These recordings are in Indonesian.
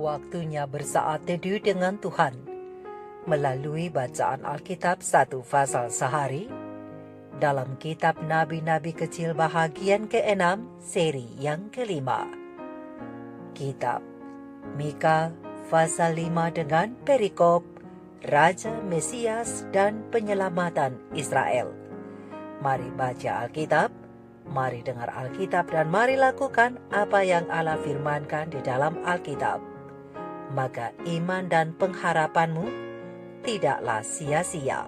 Waktunya bersaat teduh dengan Tuhan melalui bacaan Alkitab 1 pasal sehari dalam kitab Nabi-Nabi Kecil bahagian ke-6 seri yang ke-5. Kitab Mika pasal 5 dengan perikop Raja Mesias dan penyelamatan Israel. Mari baca Alkitab, mari dengar Alkitab, dan mari lakukan apa yang Allah firmankan di dalam Alkitab. Maka iman dan pengharapanmu tidaklah sia-sia.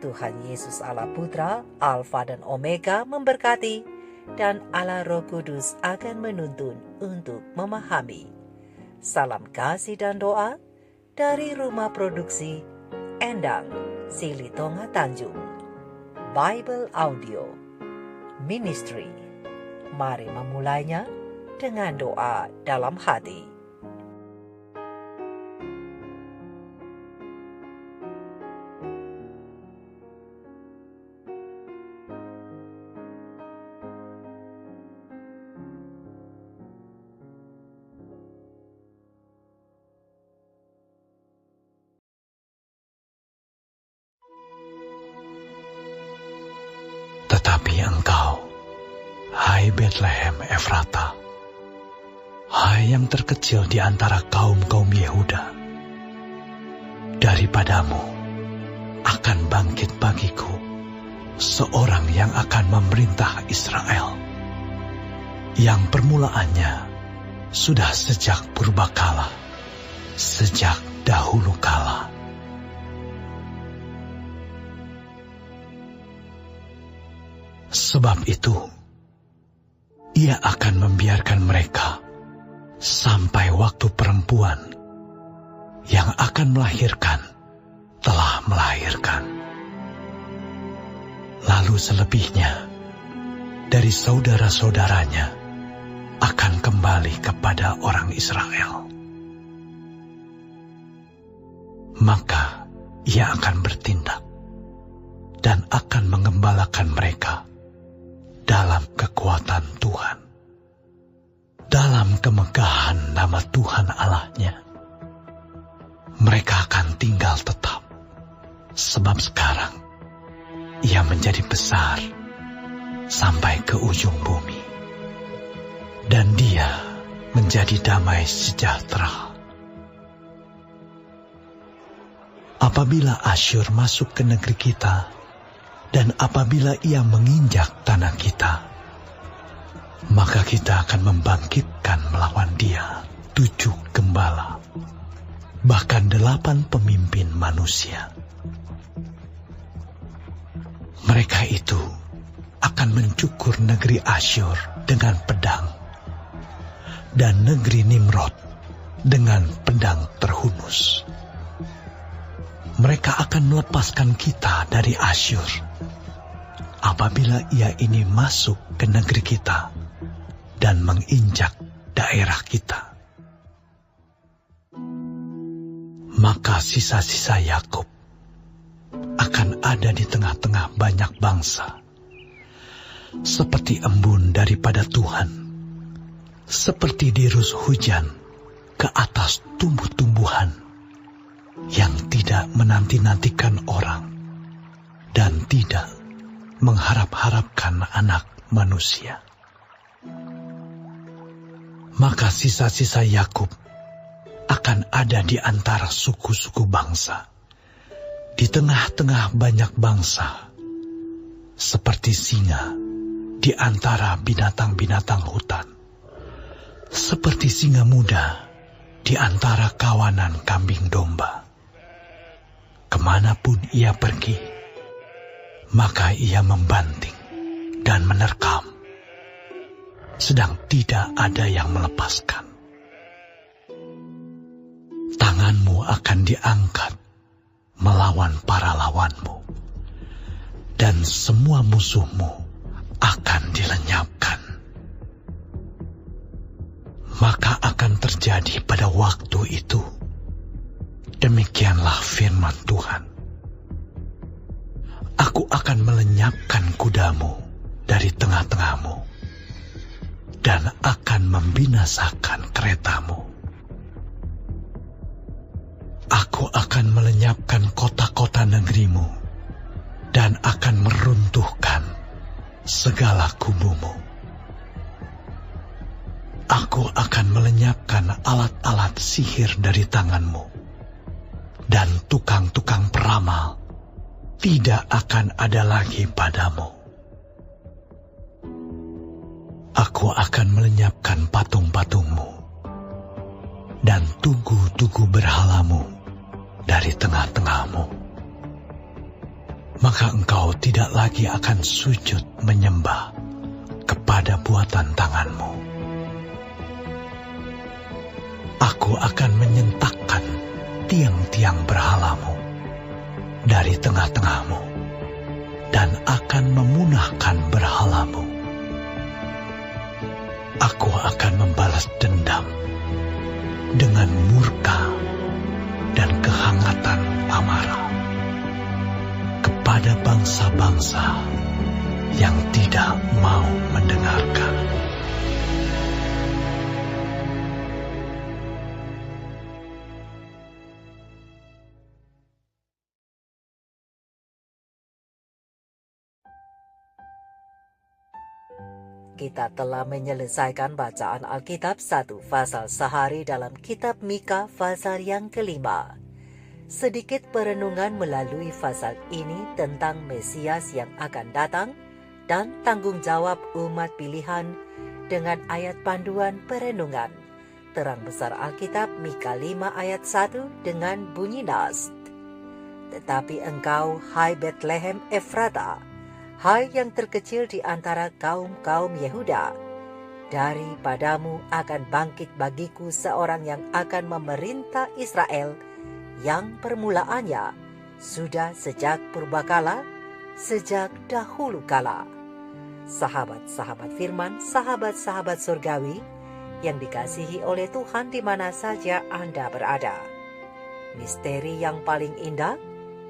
Tuhan Yesus Allah Putra, Alfa dan Omega memberkati, dan Allah Roh Kudus akan menuntun untuk memahami. Salam kasih dan doa dari Rumah Produksi Endang, Silitonga Tanjung. Bible Audio Ministry. Mari memulainya dengan doa dalam hati. Tetapi engkau, hai Betlehem Efrata, hai yang terkecil di antara kaum-kaum Yehuda, daripadamu akan bangkit bagiku seorang yang akan memerintah Israel, yang permulaannya sudah sejak purbakala, sejak dahulu kala. Sebab itu, ia akan membiarkan mereka sampai waktu perempuan yang akan melahirkan telah melahirkan. Lalu selebihnya dari saudara-saudaranya akan kembali kepada orang Israel. Maka ia akan bertindak dan akan mengembalakan mereka dalam kekuatan Tuhan, dalam kemegahan nama Tuhan Allahnya. Mereka akan tinggal tetap, sebab sekarang ia menjadi besar sampai ke ujung bumi, dan dia menjadi damai sejahtera. Apabila Asyur masuk ke negeri kita, dan apabila ia menginjak tanah kita, maka kita akan membangkitkan melawan dia 7 gembala, bahkan 8 pemimpin manusia. Mereka itu akan mencukur negeri Asyur dengan pedang, dan negeri Nimrod dengan pedang terhunus. Mereka akan melepaskan kita dari Asyur apabila ia ini masuk ke negeri kita dan menginjak daerah kita. Maka sisa-sisa Yakub akan ada di tengah-tengah banyak bangsa, seperti embun daripada Tuhan, seperti dirus hujan ke atas tumbuh-tumbuhan yang tidak menanti-nantikan orang dan tidak mengharap-harapkan anak manusia. Maka sisa-sisa Yakub akan ada di antara suku-suku bangsa, di tengah-tengah banyak bangsa, seperti singa di antara binatang-binatang hutan, seperti singa muda di antara kawanan kambing domba. Kemanapun ia pergi, maka ia membanting dan menerkam, sedang tidak ada yang melepaskan. Tanganmu akan diangkat melawan para lawanmu, dan semua musuhmu akan dilenyapkan. Maka akan terjadi pada waktu itu, demikianlah firman Tuhan, aku akan melenyapkan kudamu dari tengah-tengahmu, dan akan membinasakan keretamu. Aku akan melenyapkan kota-kota negerimu dan akan meruntuhkan segala kubumu. Aku akan melenyapkan alat-alat sihir dari tanganmu, dan tukang-tukang peramal tidak akan ada lagi padamu. Aku akan melenyapkan patung-patungmu dan tugu-tugu berhalamu dari tengah-tengahmu. Maka engkau tidak lagi akan sujud menyembah kepada buatan tanganmu. Aku akan menyentakkan tiang-tiang berhalamu dari tengah-tengahmu dan akan memunahkan berhalamu. Aku akan membalas dendam dengan murka dan kehangatan amarah kepada bangsa-bangsa yang tidak mau mendengarkan. Kita telah menyelesaikan bacaan Alkitab 1 pasal sehari dalam kitab Mika pasal yang kelima. Sedikit perenungan melalui pasal ini tentang Mesias yang akan datang dan tanggung jawab umat pilihan dengan ayat panduan perenungan. Terang besar Alkitab Mika 5 ayat 1 dengan bunyi nas. Tetapi engkau, hai Betlehem Efrata, hai yang terkecil di antara kaum-kaum Yehuda, daripadamu akan bangkit bagiku seorang yang akan memerintah Israel, yang permulaannya sudah sejak purbakala, sejak dahulu kala. Sahabat-sahabat firman, sahabat-sahabat surgawi yang dikasihi oleh Tuhan di mana saja Anda berada. Misteri yang paling indah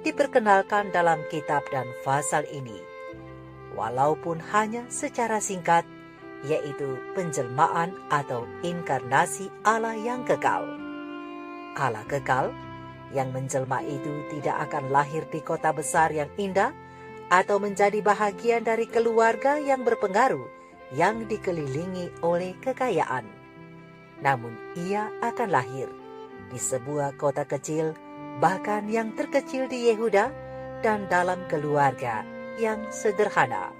diperkenalkan dalam kitab dan pasal ini. Walaupun hanya secara singkat, yaitu penjelmaan atau inkarnasi Allah yang kekal. Allah kekal yang menjelma itu tidak akan lahir di kota besar yang indah atau menjadi bahagian dari keluarga yang berpengaruh yang dikelilingi oleh kekayaan. Namun ia akan lahir di sebuah kota kecil, bahkan yang terkecil di Yehuda, dan dalam keluarga yang sederhana.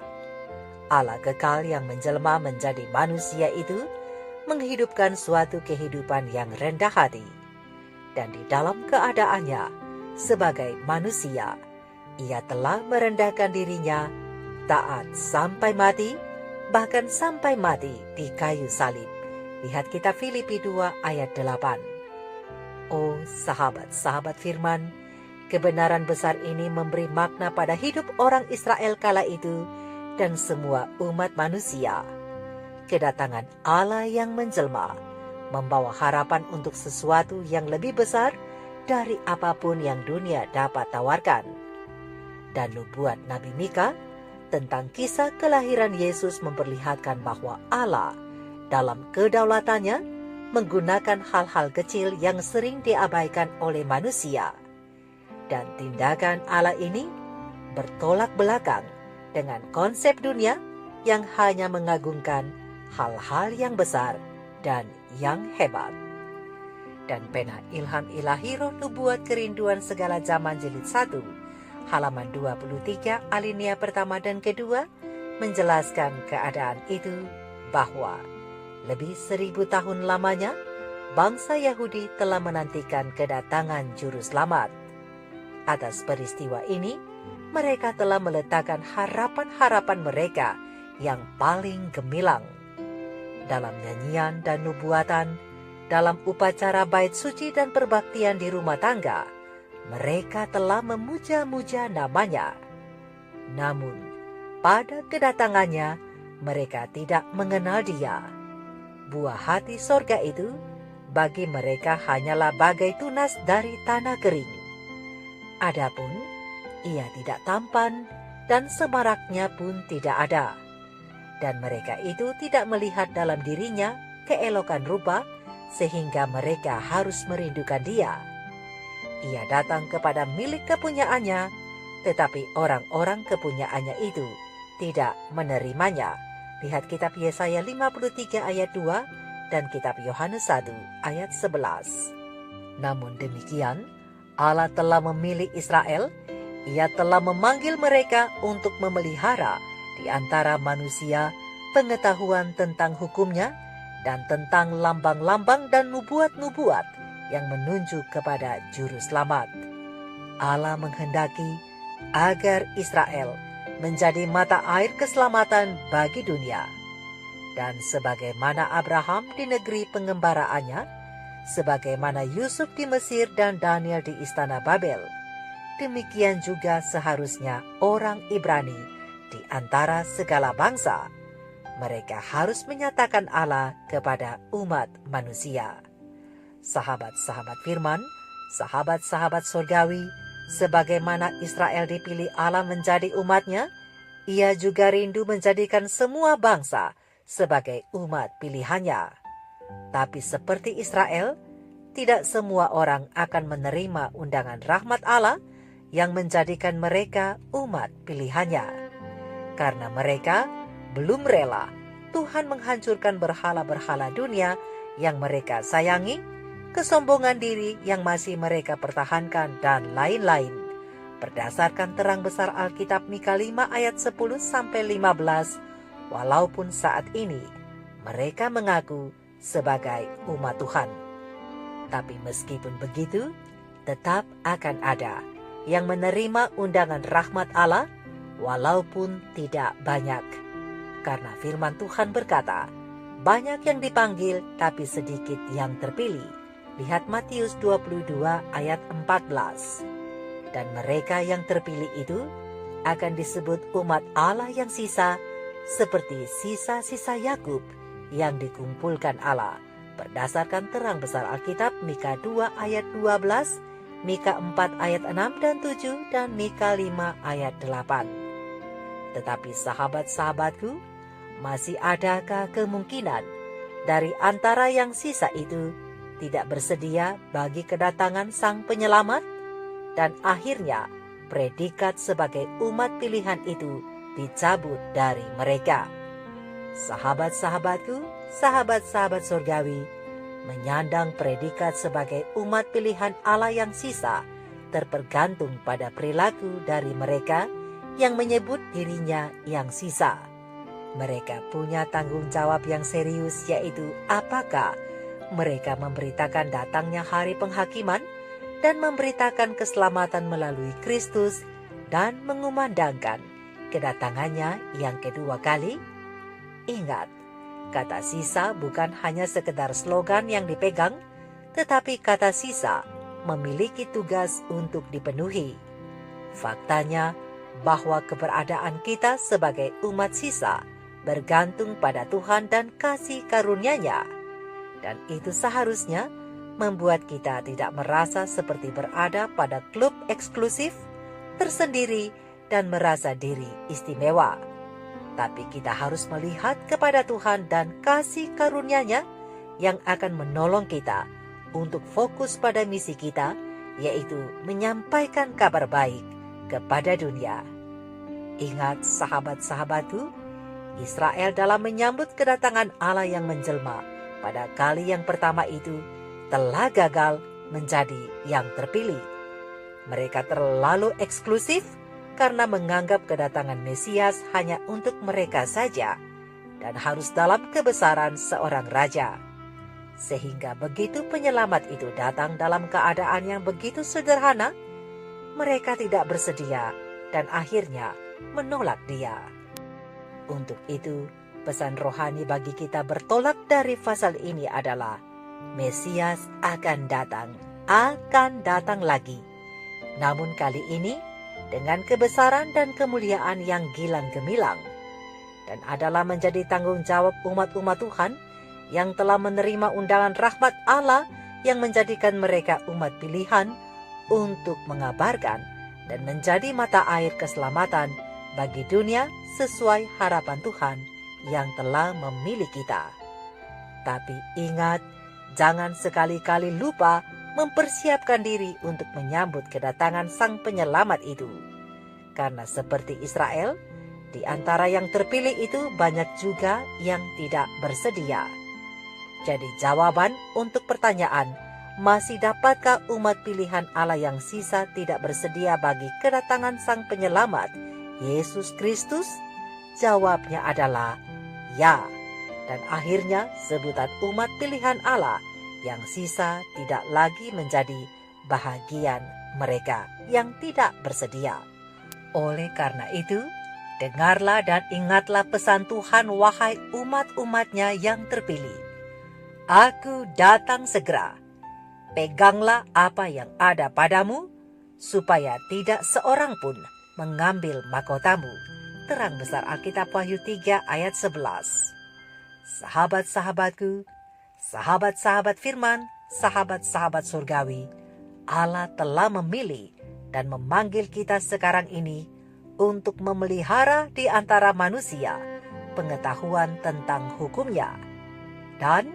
Allah kekal yang menjelma menjadi manusia itu menghidupkan suatu kehidupan yang rendah hati. Dan di dalam keadaannya sebagai manusia, ia telah merendahkan dirinya, taat sampai mati, bahkan sampai mati di kayu salib. Lihat kitab Filipi 2 ayat 8. Oh sahabat-sahabat firman, kebenaran besar ini memberi makna pada hidup orang Israel kala itu dan semua umat manusia. Kedatangan Allah yang menjelma membawa harapan untuk sesuatu yang lebih besar dari apapun yang dunia dapat tawarkan. Dan nubuat Nabi Mika tentang kisah kelahiran Yesus memperlihatkan bahwa Allah dalam kedaulatannya menggunakan hal-hal kecil yang sering diabaikan oleh manusia. Dan tindakan Allah ini bertolak belakang dengan konsep dunia yang hanya mengagungkan hal-hal yang besar dan yang hebat. Dan pena ilham ilahi roh nubuat kerinduan segala zaman jilid 1, halaman 23 alinea pertama dan kedua, menjelaskan keadaan itu bahwa lebih 1000 tahun lamanya bangsa Yahudi telah menantikan kedatangan juru selamat. Atas peristiwa ini, mereka telah meletakkan harapan-harapan mereka yang paling gemilang. Dalam nyanyian dan nubuatan, dalam upacara bait suci dan perbaktian di rumah tangga, mereka telah memuja-muja namanya. Namun, pada kedatangannya, mereka tidak mengenal dia. Buah hati sorga itu, bagi mereka hanyalah bagai tunas dari tanah kering. Adapun ia tidak tampan dan semaraknya pun tidak ada. Dan mereka itu tidak melihat dalam dirinya keelokan rupa sehingga mereka harus merindukan dia. Ia datang kepada milik kepunyaannya, tetapi orang-orang kepunyaannya itu tidak menerimanya. Lihat kitab Yesaya 53 ayat 2 dan kitab Yohanes 1 ayat 11. Namun demikian, Allah telah memilih Israel. Ia telah memanggil mereka untuk memelihara di antara manusia pengetahuan tentang hukumnya dan tentang lambang-lambang dan nubuat-nubuat yang menunjuk kepada juru selamat. Allah menghendaki agar Israel menjadi mata air keselamatan bagi dunia. Dan sebagaimana Abraham di negeri pengembaraannya, sebagaimana Yusuf di Mesir dan Daniel di istana Babel, demikian juga seharusnya orang Ibrani di antara segala bangsa. Mereka harus menyatakan Allah kepada umat manusia. Sahabat-sahabat firman, sahabat-sahabat surgawi, sebagaimana Israel dipilih Allah menjadi umatnya, ia juga rindu menjadikan semua bangsa sebagai umat pilihannya. Tapi seperti Israel, tidak semua orang akan menerima undangan rahmat Allah yang menjadikan mereka umat pilihannya. Karena mereka belum rela Tuhan menghancurkan berhala-berhala dunia yang mereka sayangi, kesombongan diri yang masih mereka pertahankan, dan lain-lain. Berdasarkan terang besar Alkitab Mika 5 ayat 10-15, walaupun saat ini mereka mengaku sebagai umat Tuhan. Tapi meskipun begitu, tetap akan ada yang menerima undangan rahmat Allah walaupun tidak banyak. Karena firman Tuhan berkata, banyak yang dipanggil tapi sedikit yang terpilih. Lihat Matius 22 ayat 14. Dan mereka yang terpilih itu akan disebut umat Allah yang sisa, seperti sisa-sisa Yakub yang dikumpulkan Allah. Berdasarkan terang besar Alkitab Mika 2 ayat 12, Mika 4 ayat 6 dan 7, dan Mika 5 ayat 8. Tetapi sahabat-sahabatku, masih adakah kemungkinan dari antara yang sisa itu tidak bersedia bagi kedatangan Sang Penyelamat? Dan akhirnya predikat sebagai umat pilihan itu dicabut dari mereka. Sahabat-sahabatku, sahabat-sahabat surgawi, menyandang predikat sebagai umat pilihan Allah yang sisa tergantung pada perilaku dari mereka yang menyebut dirinya yang sisa. Mereka punya tanggung jawab yang serius, yaitu apakah mereka memberitakan datangnya hari penghakiman dan memberitakan keselamatan melalui Kristus dan mengumandangkan kedatangannya yang kedua kali. Ingat, kata sisa bukan hanya sekedar slogan yang dipegang, tetapi kata sisa memiliki tugas untuk dipenuhi. Faktanya bahwa keberadaan kita sebagai umat sisa bergantung pada Tuhan dan kasih karunia-Nya. Dan itu seharusnya membuat kita tidak merasa seperti berada pada klub eksklusif, tersendiri, dan merasa diri istimewa. Tapi kita harus melihat kepada Tuhan dan kasih karunia-Nya yang akan menolong kita untuk fokus pada misi kita, yaitu menyampaikan kabar baik kepada dunia. Ingat sahabat-sahabatku, Israel dalam menyambut kedatangan Allah yang menjelma pada kali yang pertama itu telah gagal menjadi yang terpilih. Mereka terlalu eksklusif karena menganggap kedatangan Mesias hanya untuk mereka saja dan harus dalam kebesaran seorang raja. Sehingga begitu penyelamat itu datang dalam keadaan yang begitu sederhana, mereka tidak bersedia dan akhirnya menolak Dia. Untuk itu, pesan rohani bagi kita bertolak dari pasal ini adalah Mesias akan datang lagi. Namun kali ini dengan kebesaran dan kemuliaan yang gilang gemilang, dan adalah menjadi tanggung jawab umat-umat Tuhan yang telah menerima undangan rahmat Allah yang menjadikan mereka umat pilihan untuk mengabarkan dan menjadi mata air keselamatan bagi dunia sesuai harapan Tuhan yang telah memilih kita. Tapi ingat, jangan sekali-kali lupa mempersiapkan diri untuk menyambut kedatangan Sang Penyelamat itu. Karena seperti Israel, di antara yang terpilih itu banyak juga yang tidak bersedia. Jadi jawaban untuk pertanyaan, masih dapatkah umat pilihan Allah yang sisa tidak bersedia bagi kedatangan Sang Penyelamat, Yesus Kristus? Jawabnya adalah ya. Dan akhirnya sebutan umat pilihan Allah yang sisa tidak lagi menjadi bahagian mereka yang tidak bersedia. Oleh karena itu, dengarlah dan ingatlah pesan Tuhan wahai umat-umatnya yang terpilih. Aku datang segera. Peganglah apa yang ada padamu, supaya tidak seorang pun mengambil mahkotamu. Terang besar Alkitab Wahyu 3 ayat 11. Sahabat-sahabatku, sahabat-sahabat firman, sahabat-sahabat surgawi, Allah telah memilih dan memanggil kita sekarang ini untuk memelihara di antara manusia pengetahuan tentang hukum-Nya. Dan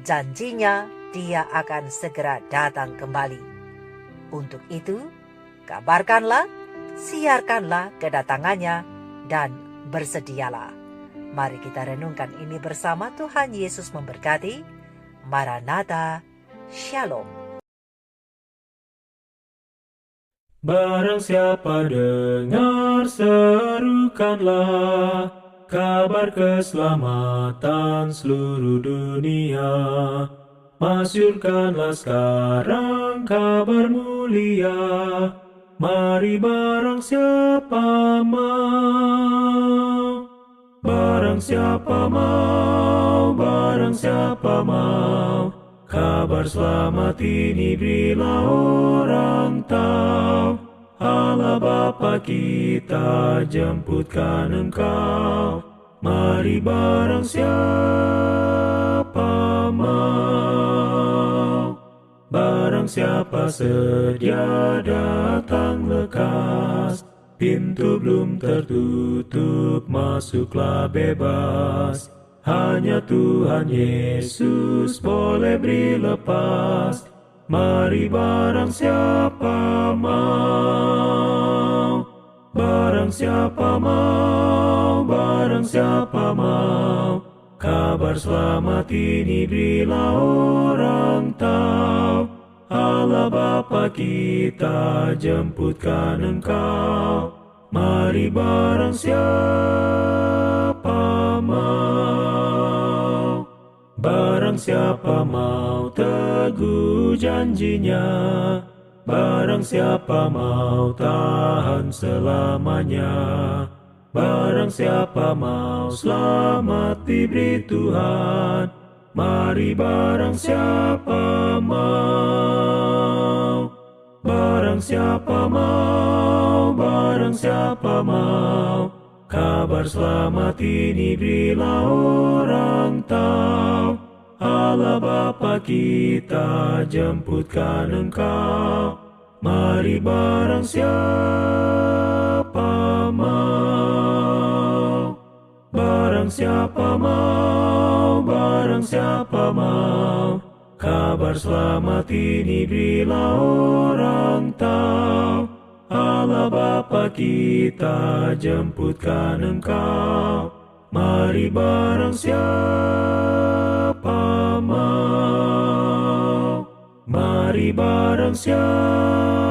janjinya Dia akan segera datang kembali. Untuk itu, kabarkanlah, siarkanlah kedatangannya, dan bersedialah. Mari kita renungkan ini bersama. Tuhan Yesus memberkati. Maranatha, Shalom. Barang siapa dengar, serukanlah kabar keselamatan seluruh dunia. Masyurkanlah sekarang kabar mulia. Mari barang siapa mau. Barang siapa mau, kabar selamat ini berilah orang tahu. Allah Bapa kita jemputkan engkau. Mari barang siapa mau. Barang siapa sedia datang lekas. Pintu belum tertutup, masuklah bebas. Hanya Tuhan Yesus boleh beri lepas. Mari barang siapa mau. Barang siapa mau, kabar selamat ini berilah orang tahu. Allah Bapa kita jemputkan engkau. Mari barang siapa mau. Barang siapa mau teguh janjinya. Barang siapa mau tahan selamanya. Barang siapa mau selamat diberi Tuhan. Mari barang siapa mau. Barang siapa mau, kabar selamat ini berilah orang tahu. Allah Bapa kita jemputkan engkau. Mari barang siapa mau. Barang siapa mau, kabar selamat ini berilah orang tahu. Allah Bapa kita jemputkan engkau. Mari barang siapa mau. Mari barang siapa